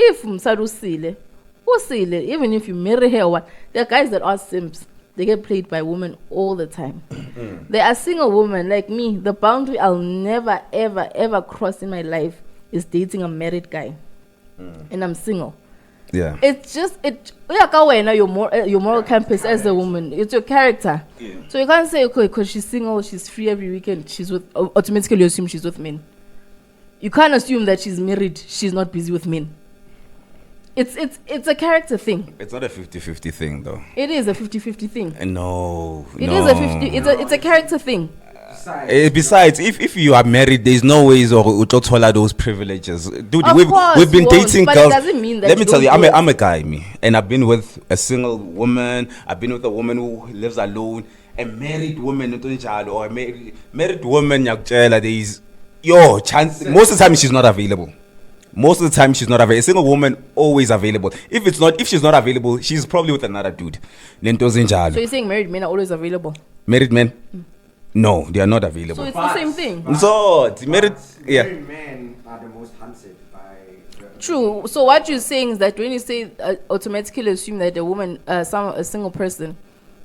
if usile, even if you marry her, what there are guys that are simps. They get played by women all the time. There are single women like me. The boundary I'll never, ever, ever cross in my life is dating a married guy, and I'm single. Yeah. It's just your moral compass as a woman. It's your character. Yeah. So you can't say okay because she's single, she's free every weekend. She's with automatically assume she's with men. You can't assume that she's married. She's not busy with men. It's a character thing. It's not a 50-50 thing, though. It is a 50-50 thing. No. It is a 50. It's a character thing. Besides, if you are married, there's no ways or utotola those privileges, dude. Of course we've been you won't, dating but girls. it doesn't mean that Let me you tell you, don't do it. I'm a guy, and I've been with a single woman. I've been with a woman who lives alone. A married woman, or a married woman, there is chance. Most of the time, she's not available. Most of the time, she's not available. A single woman always available. If she's not available, she's probably with another dude. So you're saying married men are always available? Married men? No, they are not available. So it's the same thing. So married men are the most hunted by. True. So what you're saying is that when you say automatically assume that a woman, a single person,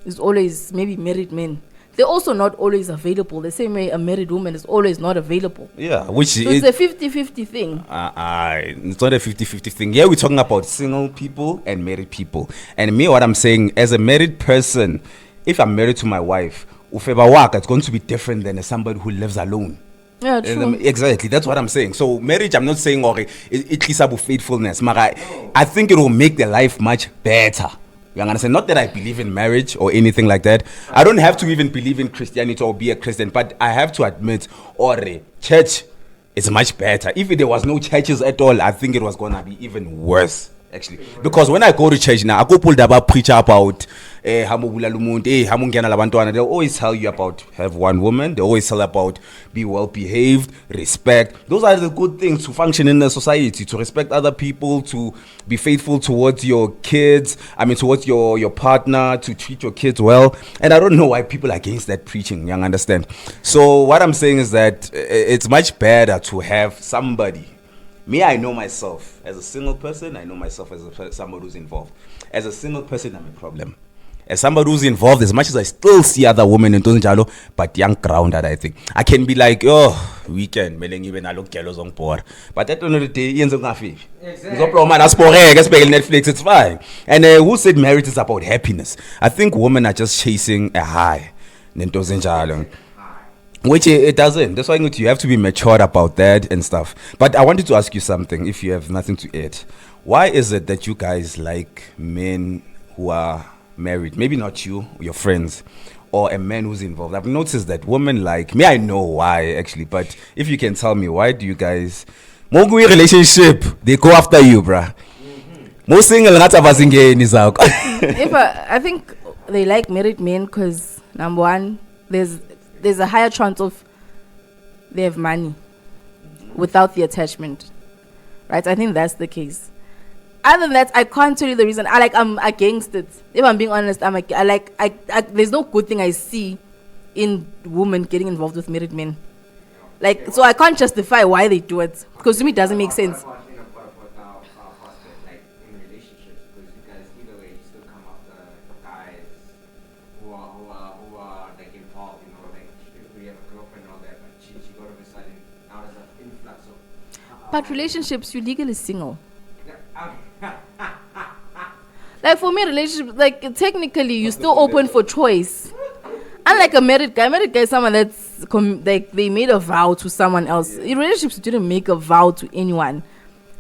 is always maybe married men, they're also not always available. The same way a married woman is always not available. Yeah, which so it's a 50-50 thing. It's not a 50-50 thing. Yeah, we're talking about single people and married people. And me, what I'm saying, as a married person, if I'm married to my wife, it's going to be different than somebody who lives alone. Yeah, true. Exactly, that's what I'm saying. So marriage, I'm not saying it is about faithfulness. I think it will make the life much better. You understand? Not that I believe in marriage or anything like that. I don't have to even believe in Christianity or be a Christian, but I have to admit, church is much better. If there was no churches at all, I think it was gonna be even worse. Actually, because when I go to church now, I go pull the preacher about they'll always tell you about have one woman. They always tell about be well behaved, respect. Those are the good things to function in a society, to respect other people, to be faithful towards your kids. Towards your partner, to treat your kids well. And I don't know why people are against that preaching. You understand? So what I'm saying is that it's much better to have somebody. Me, I know myself as a single person. I know myself as somebody who's involved. As a single person, I'm a problem. As somebody who's involved, as much as I still see other women in Tonjalo, but young grounded, I think. I can be like, weekend, but at the end of the day, Netflix, it's fine. And who said marriage is about happiness? I think women are just chasing a high. Which it doesn't. That's why you have to be mature about that and stuff. But I wanted to ask you something, if you have nothing to add. Why is it that you guys like men who are married? Maybe not you, your friends, or a man who's involved. I've noticed that women like me. I know why actually, but if you can tell me, why do you guys Mongu relationship they go after you, bruh? Most single not I think they like married men because number one, there's a higher chance of they have money without the attachment, right? I think that's the case. Other than that, I can't tell you the reason. I'm against it. If I'm being honest, there's no good thing I see in women getting involved with married men. So I can't justify why they do it because to me it doesn't make sense. But relationships, you're legally single. For me, relationships, technically, you're still open for choice. Unlike a married guy is someone that's they made a vow to someone else. In relationships, you didn't make a vow to anyone.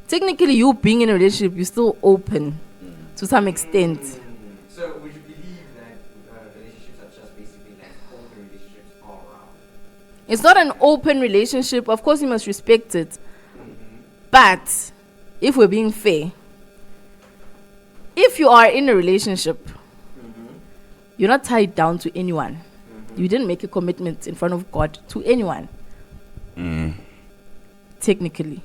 Technically, you being in a relationship, you're still open to some extent. So would you believe that relationships are just basically open relationships all around? It's not an open relationship. Of course, you must respect it. But if we're being fair, if you are in a relationship, you're not tied down to anyone. You didn't make a commitment in front of God to anyone. Technically.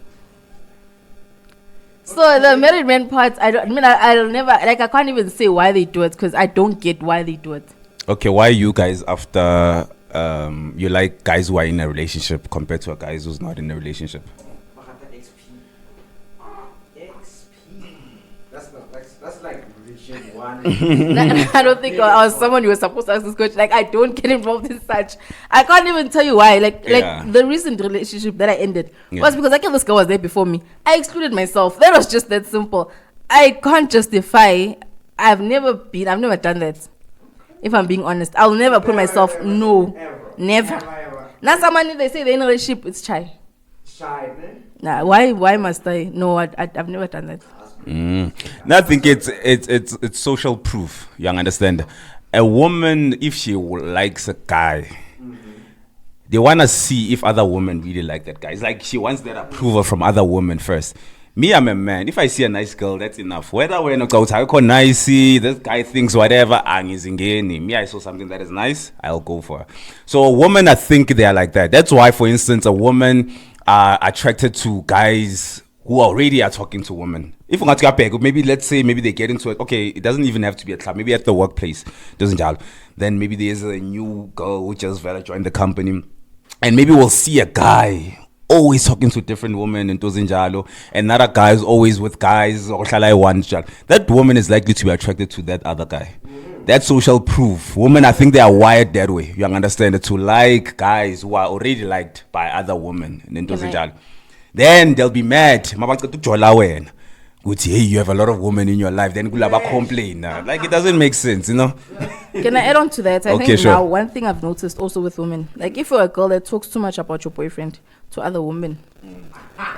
So the married men part, I'll never, I can't even say why they do it because I don't get why they do it. Okay, why you guys after you like guys who are in a relationship compared to a guy who's not in a relationship? that's like relationship one. I don't think I was someone you were supposed to ask this question. Like, I don't get involved in such. I can't even tell you why. Like Yeah. the recent relationship that I ended Yeah. was because this girl was there before me. I excluded myself. That was just that simple. I can't justify. I've never done that. If I'm being honest, I'll never put myself. No, never. Ever. Now, someone they say they're in a relationship, it's shy. Shy, man. Nah, why must I? No, I've never done that. No, I think it's social proof. You understand? A woman, if she likes a guy, they want to see if other women really like that guy. It's like she wants that approval from other women first. Me, I'm a man. If I see a nice girl, that's enough. Whether we're not out nice, this guy thinks whatever, me, I saw something that is nice, I'll go for it. So a woman, I think they are like that. That's why, for instance, a woman are attracted to guys who already are talking to women. If not maybe let's say maybe they get into it. Okay, it doesn't even have to be a club. Maybe at the workplace, doesn't matter. Then maybe there's a new girl who just very joined the company, and maybe we'll see a guy always talking to different women and Tozinjalo, and another guy is always with guys or shall I want that woman is likely to be attracted to that other guy. That's social proof. Women, I think they are wired that way. You understand it, to like guys who are already liked by other women and Tozinjalo. Then they'll be mad. Would say, hey, you have a lot of women in your life. Then kulaba complain. Like it doesn't make sense, you know. Can I add on to that? I Okay, think sure. now one thing I've noticed also with women, like if you're a girl that talks too much about your boyfriend to other women,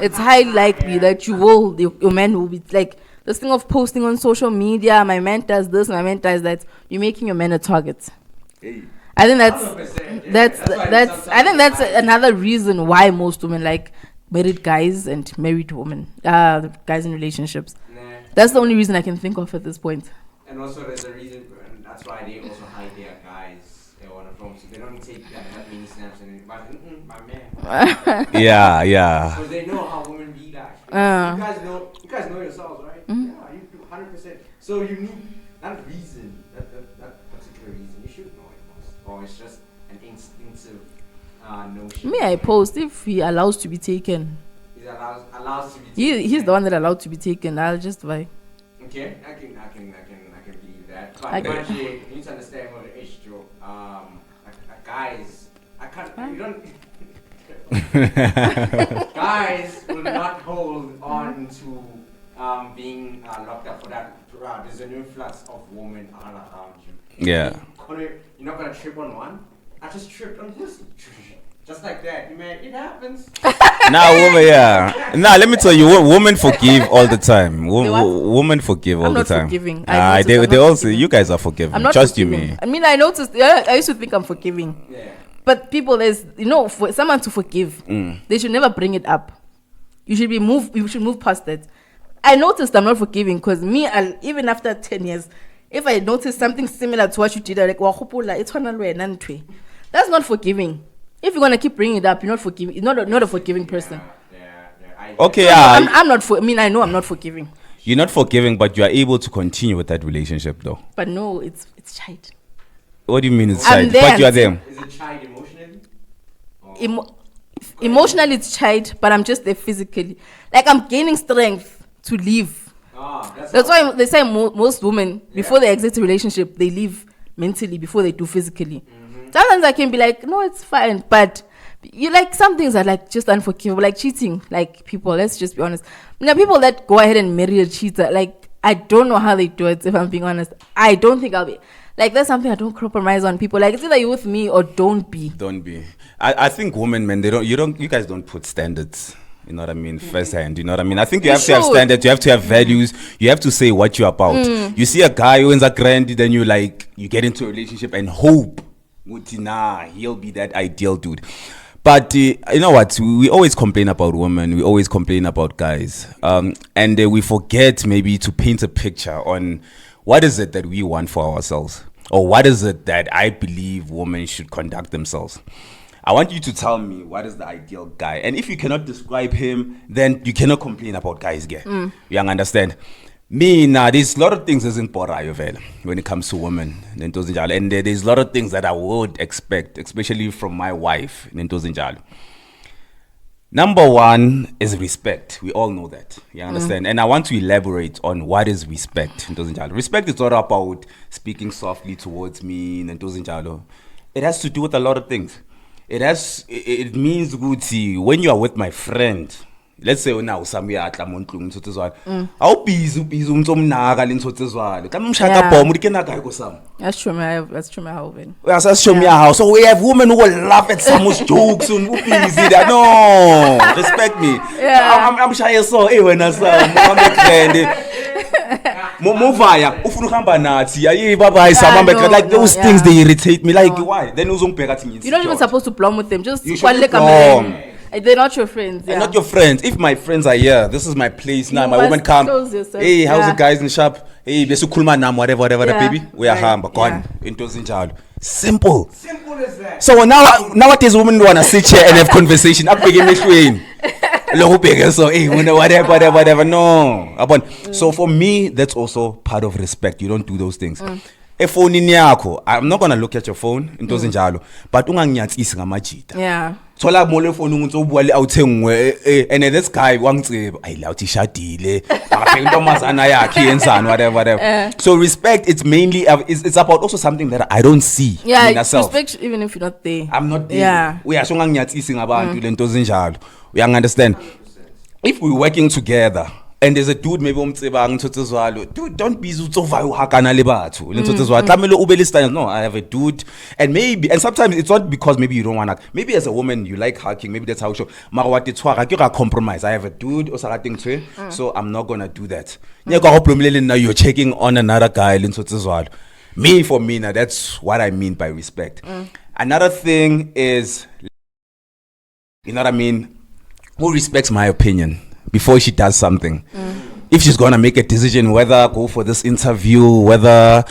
it's highly likely that your man will be like this thing of posting on social media. My man does this, my man does that. You're making your man a target. I think 100%, yeah. that's That's why that's I think that's sometimes- another reason why most women like married guys and married women, guys in relationships. Nah. That's the only reason I can think of at this point. And also there's a reason, and that's why they also hide their guys on the phone, so they don't take that many snaps and my man. Yeah. Because they know how women be like. You guys know yourselves, right? Yeah, you do 100%. So you need that reason, that particular reason. You should know it most, or it's just an instinctive notion. Me, I post if he allows to be taken. He allows to be. Taken, He's the one that allowed to be taken. I'll just buy. Okay, I can believe that. But I can- actually, you need to understand what the age joke. Guys, I can't. You don't. Guys will not hold on to being locked up for that. There's an influx of women all around you. Yeah. You're not gonna trip on one. I just tripped on this. Just like that, man. It happens. Nah, woman, yeah. Nah, let me tell you, women forgive all the time. They what? Women forgive all I'm the not time. forgiving. Ah, I they noticed I'm not also, forgiving. you guys are forgiving. I'm not Trust forgiving. you, me. I mean, I noticed. I used to think I'm forgiving, Yeah. but people, for someone to forgive, they should never bring it up. You should move past that. I noticed I'm not forgiving because even after 10 years, if I notice something similar to what you did, I'm like, that's not forgiving. If you're gonna keep bringing it up, you're not forgiving. You're not a forgiving person. Yeah. Okay, So yeah. I'm not. I know I'm not forgiving, You're not forgiving, but you are able to continue with that relationship, though. but no, it's child. What do you mean it's I'm child? there But you are there. Is it child emotionally? Or- Emotionally, it's child, but I'm just there physically. Like I'm gaining strength to leave. That's why they say most women before they exit a relationship, they leave mentally before they do physically. Sometimes I can be like, no, it's fine, but you like some things are like just unforgivable, like cheating. Like people, let's just be honest. Now people that go ahead and marry a cheater, like I don't know how they do it. If I'm being honest, I don't think I'll be. Like that's something I don't compromise on people. Like it's either you with me or don't be. Don't be. I think women, man, you guys don't put standards. You know what I mean? Firsthand, you know what I mean? I think you have to have should. standards, you have to have values, you have to say what you're about. You see a guy who ends up grand, then you get into a relationship and hope, nah, he'll be that ideal dude. But you know what? We always complain about women. We always complain about guys. And we forget maybe to paint a picture on what is it that we want for ourselves? Or what is it that I believe women should conduct themselves? I want you to tell me what is the ideal guy. And if you cannot describe him, then you cannot complain about guys. You understand? Me, now, there's a lot of things isn't when it comes to women. And there's a lot of things that I would expect, especially from my wife. Number one is respect. We all know that. You understand? And I want to elaborate on what is respect. Respect is not about speaking softly towards me. It has to do with a lot of things. It means good when you are with my friend. Let's say now somewhere at Lamontlung Sotezwala. How busy umnaka in Sotezwala. Come shaka bomb, we can go some. That's true, my husband. Yes, that's show me a house. So we have women who will laugh at someone's jokes and who busy that. No, respect me. Yeah. I'm shy so when I Movaya, Ufuhamba Nazi, like those things they irritate me. Like why? Then you're not even supposed to plumb with them. Just you should plumb. They're not your friends. They're not your friends. If my friends are here, this is my place now. My woman come. Hey, how's the guys in the shop? Hey, besu kulma nam whatever, baby. We are hamba. Gone into Zinjalo. Simple. Simple as that. So nowadays women wanna sit here and have conversation. I'm begging me so hey, whatever. No. So for me, that's also part of respect. You don't do those things. Phone yakho, I'm not gonna look at your phone into Zinjalo, but unganyatsisi ngamajita. Yeah. Thola mole phone ungu ubwale awuthengwe and this guy wangiceba ayilathi ishadile akaphe intombazana yakhe yenzani whatever. So respect, it's mainly it's about also something that I don't see in myself. Respect even if you're not there. I'm not there. Yeah. Uyasho nganginyatsisi ngabantu lento zinjalo. You understand? 100%. If we're working together and there's a dude maybe umtsebang Tsotsezwalo, dude, don't be utsova uhakana le batho le Tsotsezwalo tlamele ube le stand. No, I have a dude, and sometimes it's not because maybe you don't want to, maybe as a woman you like hugging, maybe that's how you show mara what it's a compromise. I have a dude o sa rateng tshwe, so I'm not gonna do that. Now you're checking on another guy le Tsotsezwalo. For me now, that's what I mean by respect. Another thing is, you know what I mean, who respects my opinion before she does something. If she's gonna make a decision whether go for this interview, whether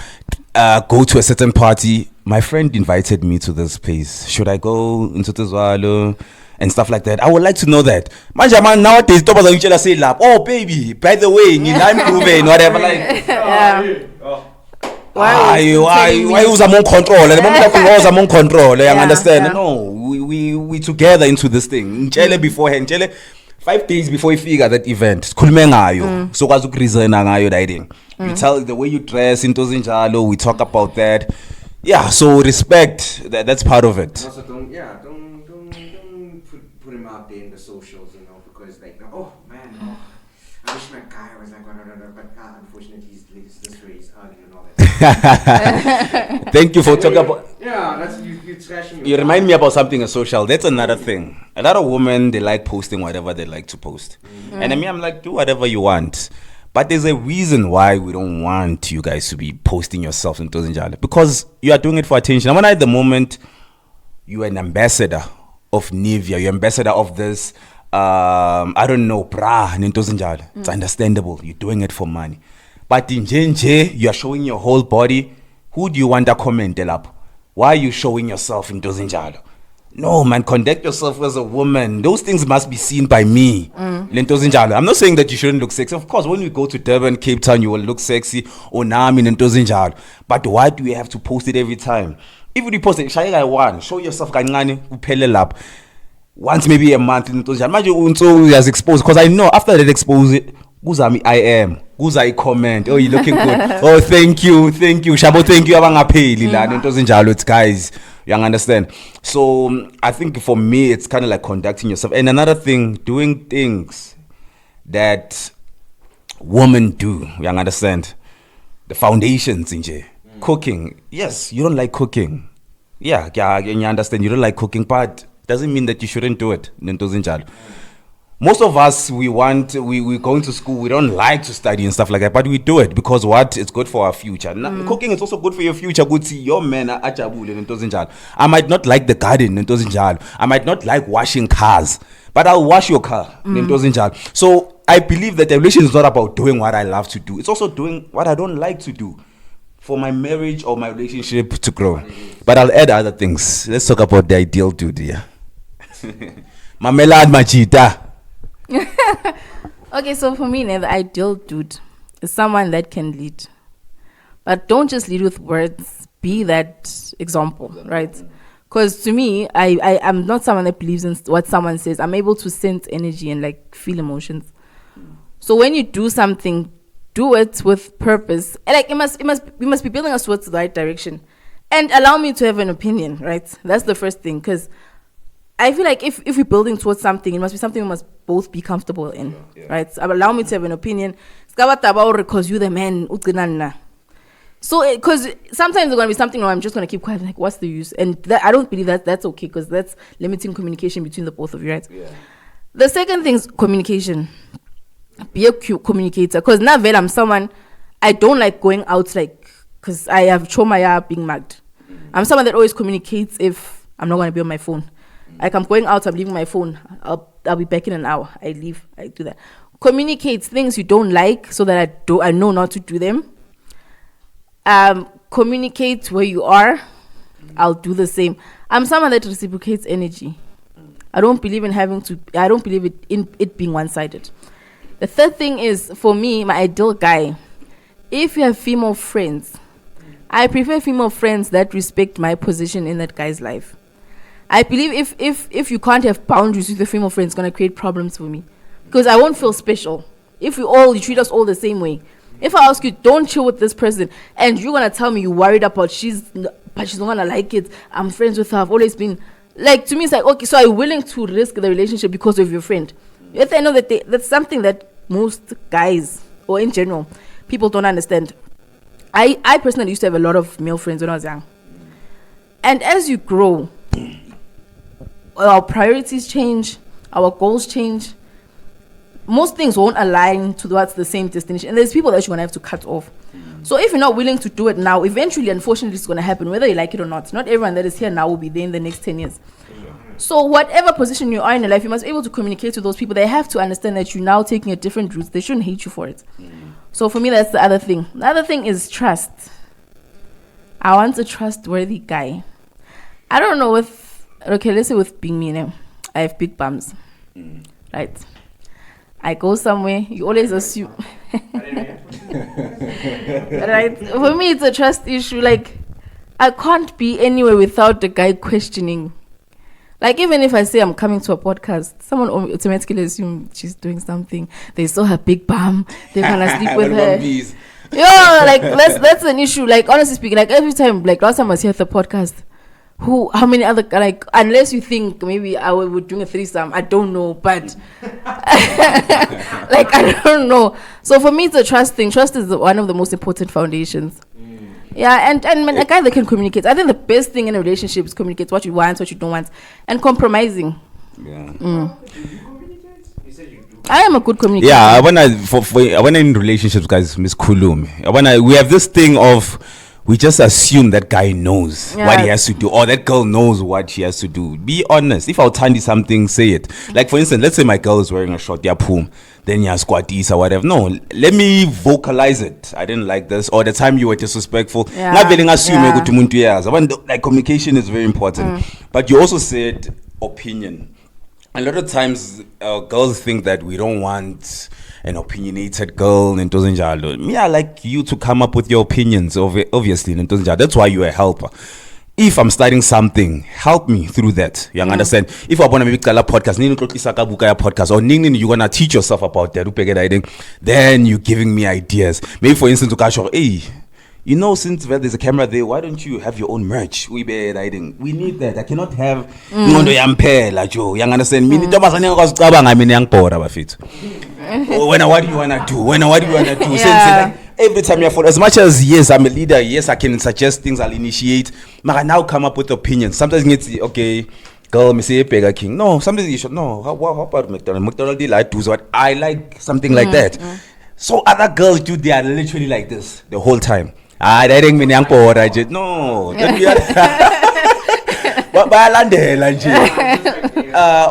go to a certain party. My friend invited me to this place. Should I go into Tezwalo and stuff like that? I would like to know that. Man, nowadays, say, oh baby, by the way, I'm proven whatever. Like, why use among control? The moment I was among control, I understand. Yeah. No, we together into this thing. Beforehand, 5 days before you figure that event, so you tell the way you dress into Zinjalo, we talk about that. Yeah, so respect, that's part of it. Also don't put him out there in the socials, because like, oh man, I wish my guy was like, but unfortunately he's this way, he's earning and all that. Thank you for talking about. Yeah, that's you trashing. You remind me about something social. That's another thing. A lot of women, they like posting whatever they like to post. And I'm like, do whatever you want. But there's a reason why we don't want you guys to be posting yourself in Tozinjala. Because you are doing it for attention. And at the moment, you're an ambassador of Nivea, you're ambassador of this, I don't know, bra, Nintozinjala. It's understandable. You're doing it for money. But in JNJ, you are showing your whole body. Who do you want to comment up? Why are you showing yourself in Tozinjalo? No, man, conduct yourself as a woman. Those things must be seen by me. I'm not saying that you shouldn't look sexy. Of course, when we go to Durban, Cape Town, you will look sexy. Or Nami in Tozinjalo. But why do we have to post it every time? If you post it, show yourself once maybe a month in Tozinjalo. Imagine as exposed, because I know after that expose Guzami, I am. Guza, comment. Oh, you're looking good. Oh, thank you. Shabo, thank you. It's guys. You understand? So I think for me, it's kind of like conducting yourself. And another thing, doing things that women do. You understand? The foundations in J. Cooking. Yes, you don't like cooking. Yeah, you understand. You don't like cooking, but doesn't mean that you shouldn't do it. Most of us, we going to school, we don't like to study and stuff like that, but we do it because what? It's good for our future. Cooking is also good for your future. Good see your men are I might not like the garden, I might not like washing cars, but I'll wash your car. So I believe that the relation is not about doing what I love to do. It's also doing what I don't like to do for my marriage or my relationship to grow. But I'll add other things. Let's talk about the ideal dude here. Mamela and Majita. Okay, so for me, the ideal dude is someone that can lead. But don't just lead with words, be that example, right? Because to me, I'm not someone that believes in what someone says. I'm able to sense energy and like feel emotions. So when you do something, do it with purpose. And like we must be building us towards the right direction. And allow me to have an opinion, right? That's the first thing. Because I feel like if we're building towards something, it must be something we must both be comfortable in, right? So allow me to have an opinion. Because you're the man. So, because sometimes there's going to be something where I'm just going to keep quiet, like, what's the use? And that, I don't believe that's okay, because that's limiting communication between the both of you, right? Yeah. The second thing is communication. Be a communicator. Because now, I'm someone, I don't like going out, like, because I have trauma being mugged. I'm someone that always communicates if I'm not going to be on my phone. Like, I'm going out, I'm leaving my phone. I'll be back in an hour. I leave. I do that. Communicate things you don't like so that I know not to do them. Communicate where you are. I'll do the same. I'm someone that reciprocates energy. I don't believe in it being one-sided. The third thing is, for me, my ideal guy, if you have female friends, I prefer female friends that respect my position in that guy's life. I believe if you can't have boundaries with your female friends, it's going to create problems for me. Because I won't feel special. If you treat us all the same way. If I ask you, don't chill with this person, and you're going to tell me you're worried about she's not going to like it, I'm friends with her, I've always been, like, to me, it's like, okay, so are you willing to risk the relationship because of your friend? At the end of the day, that's something that most guys, or in general, people don't understand. I personally used to have a lot of male friends when I was young. And as you grow, our priorities change, our goals change. Most things won't align towards the same destination. And there's people that you're going to have to cut off. So if you're not willing to do it now, eventually, unfortunately, it's going to happen, whether you like it or not. Not everyone that is here now will be there in the next 10 years. So whatever position you are in your life, you must be able to communicate to those people. They have to understand that you're now taking a different route. They shouldn't hate you for it. So for me, that's the other thing. The other thing is trust. I want a trustworthy guy. I don't know let's say with being me now, I have big bums. Right? I go somewhere, you always assume. Right? For me, it's a trust issue. Like, I can't be anywhere without the guy questioning. Like, even if I say I'm coming to a podcast, someone automatically assumes she's doing something. They saw her big bum. They're going to sleep with her. Yeah, like, that's an issue. Like, honestly speaking, like, every time, like, last time I was here at the podcast, how many other, like, unless you think maybe I would doing a threesome, I don't know, but like, I don't know. So for me, it's a trust thing. Trust is one of the most important foundations. Yeah, and a guy that can communicate. I think the best thing in a relationship is communicate what you want, what you don't want, and compromising. Yeah. You communicate? You said you do. I am a good communicator. Yeah, when in relationships, guys, Miss Kulum, we have this thing of, we just assume that guy knows what he has to do, or that girl knows what she has to do. Be honest. If I'll tell you something, say it. Like, for instance, let's say my girl is wearing a short yapum, then you squatties or whatever. No, let me vocalize it. I didn't like this, or the time you were disrespectful. Not feeling assume like, communication is very important. But you also said opinion. A lot of times, girls think that we don't want an opinionated girl, and me, I like you to come up with your opinions, obviously. That's why you're a helper. If I'm starting something, help me through that. You understand? If I want to make a podcast, or you're going to teach yourself about that, then you're giving me ideas. Maybe, for instance, hey, you know, since there's a camera there, why don't you have your own merch? We need that. I cannot have you understand? What do you want to do? Yeah. Every time you follow, as much as yes, I'm a leader, yes, I can suggest things, I'll initiate, but I now come up with opinions. Sometimes it's okay, girl, me say Burger King. No, sometimes you should know. How about McDonald's? McDonald's like do what I like, something like that. So other girls do, they are literally like this the whole time. I think me no, don't be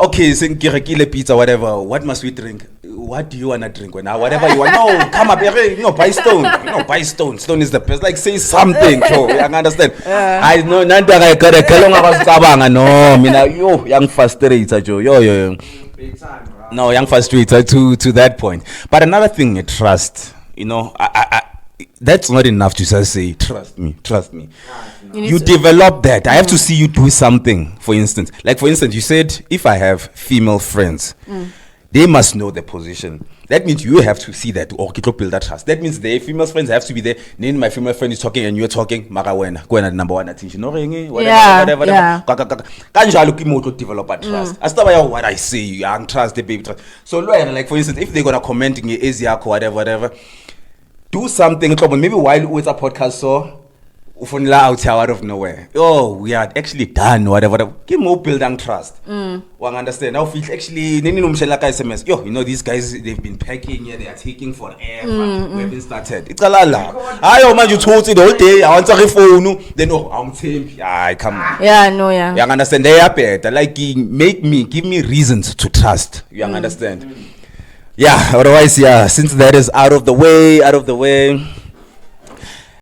okay, so pizza, whatever. What must we drink? What do you want to drink? Whatever you want. No, come up here. No, buy stone. No, buy stone. Stone is the best. Like, say something. I understand. I know. No, young frustrated. Yo. Big time, bro. No, young frustrated to that point. But another thing, trust. You know, that's not enough to just say, trust me. You need You to- develop that. I have to see you do something. For instance, you said, if I have female friends, they must know the position. That means you have to see that, or oh, build that trust. That means the female friends have to be there. Then my female friend is talking and you're talking, Mara wena, go and number one attention. No ringy, whatever. Kanjalo ki mo to develop a trust. As what I say, you trust the baby trust. So like for instance, if they're gonna comment in your Asia whatever, do something. Maybe while with a podcast, so out of nowhere. Oh, we are actually done. Whatever. Give more building trust. One understand. Now, if actually, SMS. Yo, these guys, they've been packing here. They are taking forever. We haven't started. It's a lala. I man, you told it the whole day. I want to phone. Then I'm saying, yeah, come on. Yeah, no, yeah. You understand? They are better. Like, give me reasons to trust. You understand? Yeah. Otherwise, yeah. Since that is out of the way.